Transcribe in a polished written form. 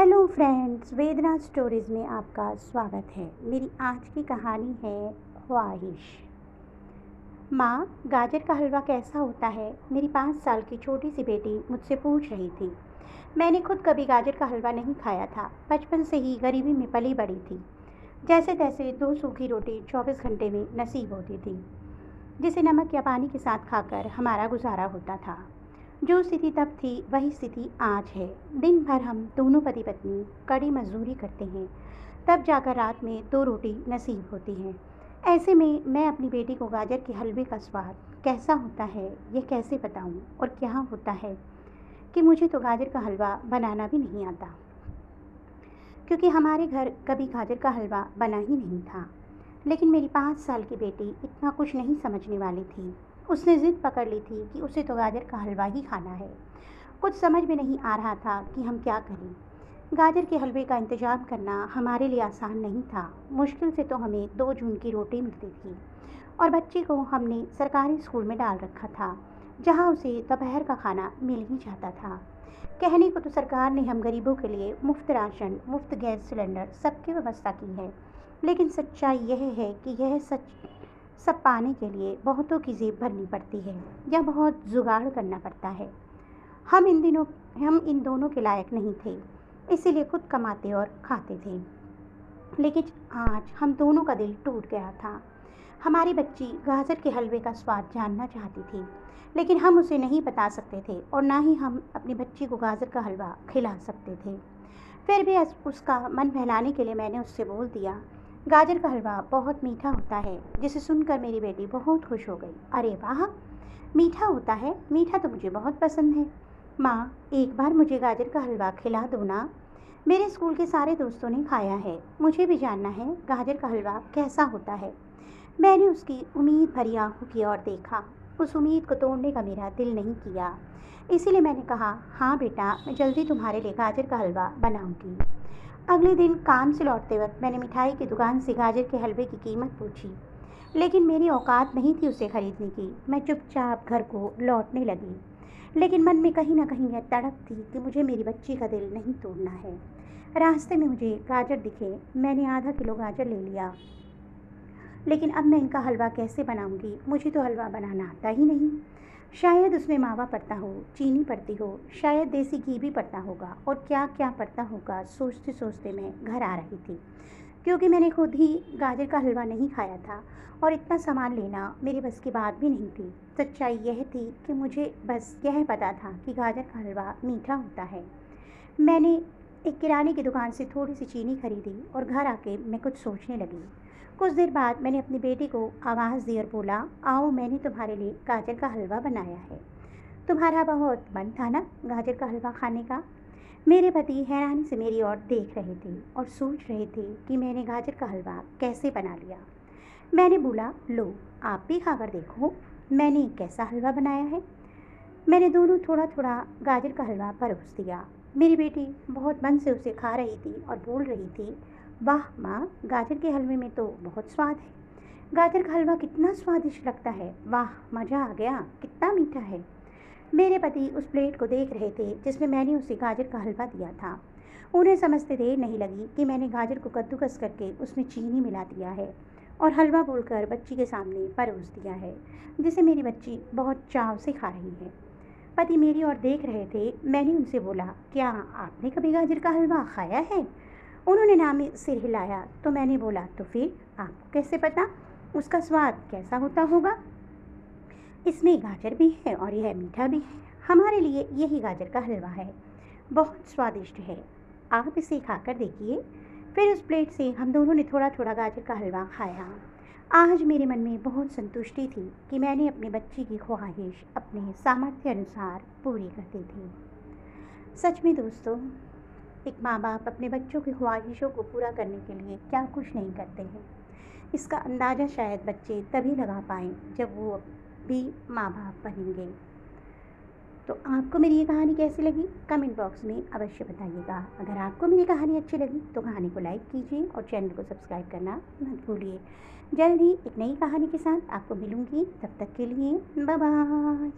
Hello friends, वेदना stories में आपका स्वागत है। मेरी आज की कहानी है ख्वाहिश। माँ, गाजर का हलवा कैसा होता है? मेरी 5 साल की छोटी सी बेटी मुझसे पूछ रही थी। मैंने खुद कभी गाजर का हलवा नहीं खाया था। बचपन से ही गरीबी में पली बड़ी थी। जैसे तैसे 2 सूखी रोटी 24 घंटे में नसीब होती थी, जिसे नमक या पानी के साथ खाकर हमारा गुजारा होता था। जो स्थिति तब थी वही स्थिति आज है। दिन भर हम दोनों पति पत्नी कड़ी मजदूरी करते हैं, तब जाकर रात में 2 रोटी नसीब होती हैं। ऐसे में मैं अपनी बेटी को गाजर के हलवे का स्वाद कैसा होता है ये कैसे बताऊं, और क्या होता है कि मुझे तो गाजर का हलवा बनाना भी नहीं आता, क्योंकि हमारे घर कभी गाजर का हलवा बना ही नहीं था। लेकिन मेरी 5 साल की बेटी इतना कुछ नहीं समझने वाली थी। उसने ज़िद पकड़ ली थी कि उसे तो गाजर का हलवा ही खाना है। कुछ समझ में नहीं आ रहा था कि हम क्या करें। गाजर के हलवे का इंतज़ाम करना हमारे लिए आसान नहीं था। मुश्किल से तो हमें 2 जून की रोटी मिलती थी, और बच्चे को हमने सरकारी स्कूल में डाल रखा था, जहाँ उसे दोपहर का खाना मिल ही जाता था। कहने को तो सरकार ने हम गरीबों के लिए मुफ्त राशन, मुफ्त गैस सिलेंडर सबकी व्यवस्था की है, लेकिन सच्चाई यह है कि यह सब पाने के लिए बहुतों की जेब भरनी पड़ती है या बहुत जुगाड़ करना पड़ता है। हम इन दोनों के लायक नहीं थे, इसीलिए खुद कमाते और खाते थे। लेकिन आज हम दोनों का दिल टूट गया था। हमारी बच्ची गाजर के हलवे का स्वाद जानना चाहती थी, लेकिन हम उसे नहीं बता सकते थे, और ना ही हम अपनी बच्ची को गाजर का हलवा खिला सकते थे। फिर भी उसका मन बहलाने के लिए मैंने उससे बोल दिया, गाजर का हलवा बहुत मीठा होता है। जिसे सुनकर मेरी बेटी बहुत खुश हो गई। अरे वाह, मीठा होता है? मीठा तो मुझे बहुत पसंद है। माँ, एक बार मुझे गाजर का हलवा खिला दो ना। मेरे स्कूल के सारे दोस्तों ने खाया है, मुझे भी जानना है गाजर का हलवा कैसा होता है। मैंने उसकी उम्मीद भरी आंखों की ओर देखा। उस उम्मीद को तोड़ने का मेरा दिल नहीं किया, इसीलिए मैंने कहा, हाँ बेटा, मैं जल्दी तुम्हारे लिए गाजर का हलवा बनाऊंगी। अगले दिन काम से लौटते वक्त मैंने मिठाई की दुकान से गाजर के हलवे की कीमत पूछी, लेकिन मेरी औकात नहीं थी उसे खरीदने की। मैं चुपचाप घर को लौटने लगी, लेकिन मन में कहीं ना कहीं यह तड़प थी कि मुझे मेरी बच्ची का दिल नहीं तोड़ना है। रास्ते में मुझे गाजर दिखे, मैंने आधा किलो गाजर ले लिया। लेकिन अब मैं इनका हलवा कैसे बनाऊंगी? मुझे तो हलवा बनाना आता ही नहीं। शायद उसमें मावा पड़ता हो, चीनी पड़ती हो, शायद देसी घी भी पड़ता होगा, और क्या क्या पड़ता होगा सोचते सोचते मैं घर आ रही थी, क्योंकि मैंने खुद ही गाजर का हलवा नहीं खाया था, और इतना सामान लेना मेरे बस की बात भी नहीं थी। सच्चाई यह थी कि मुझे बस यह पता था कि गाजर का हलवा मीठा होता है। मैंने एक किराने की दुकान से थोड़ी सी चीनी खरीदी और घर आके मैं कुछ सोचने लगी। कुछ देर बाद मैंने अपनी बेटी को आवाज़ दी और बोला, आओ, मैंने तुम्हारे लिए गाजर का हलवा बनाया है। तुम्हारा बहुत मन था ना गाजर का हलवा खाने का? मेरे पति हैरानी से मेरी ओर देख रहे थे और सोच रहे थे कि मैंने गाजर का हलवा कैसे बना लिया। मैंने बोला, लो, आप भी खाकर देखो मैंने कैसा हलवा बनाया है। मैंने दोनों थोड़ा थोड़ा गाजर का हलवा परोस दिया। मेरी बेटी बहुत मन से उसे खा रही थी और बोल रही थी, वाह माँ, गाजर के हलवे में तो बहुत स्वाद है। गाजर का हलवा कितना स्वादिष्ट लगता है, वाह, मज़ा आ गया, कितना मीठा है। मेरे पति उस प्लेट को देख रहे थे जिसमें मैंने उसे गाजर का हलवा दिया था। उन्हें समझते देर नहीं लगी कि मैंने गाजर को कद्दूकस करके उसमें चीनी मिला दिया है और हलवा बोलकर बच्ची के सामने परोस दिया है, जिसे मेरी बच्ची बहुत चाव से खा रही है। पति मेरी ओर देख रहे थे। मैंने उनसे बोला, क्या आपने कभी गाजर का हलवा खाया है? उन्होंने नाम सिर हिलाया। तो मैंने बोला, तो फिर आपको कैसे पता उसका स्वाद कैसा होता होगा? इसमें गाजर भी है और यह मीठा भी है। हमारे लिए यही गाजर का हलवा है, बहुत स्वादिष्ट है। आप इसे खाकर देखिए। फिर उस प्लेट से हम दोनों ने थोड़ा थोड़ा गाजर का हलवा खाया। आज मेरे मन में बहुत संतुष्टि थी कि मैंने अपनी बच्ची की ख्वाहिश अपने सामर्थ्य अनुसार पूरी कर दी थी। सच में दोस्तों, एक माँ बाप अपने बच्चों की ख्वाहिशों को पूरा करने के लिए क्या कुछ नहीं करते हैं। इसका अंदाज़ा शायद बच्चे तभी लगा पाएँ जब वो भी माँ बाप बनेंगे। तो आपको मेरी ये कहानी कैसी लगी? कमेंट बॉक्स में अवश्य बताइएगा। अगर आपको मेरी कहानी अच्छी लगी तो कहानी को लाइक कीजिए और चैनल को सब्सक्राइब करना मत भूलिए। जल्द ही एक नई कहानी के साथ आपको मिलूँगी। तब तक के लिए बाय बाय।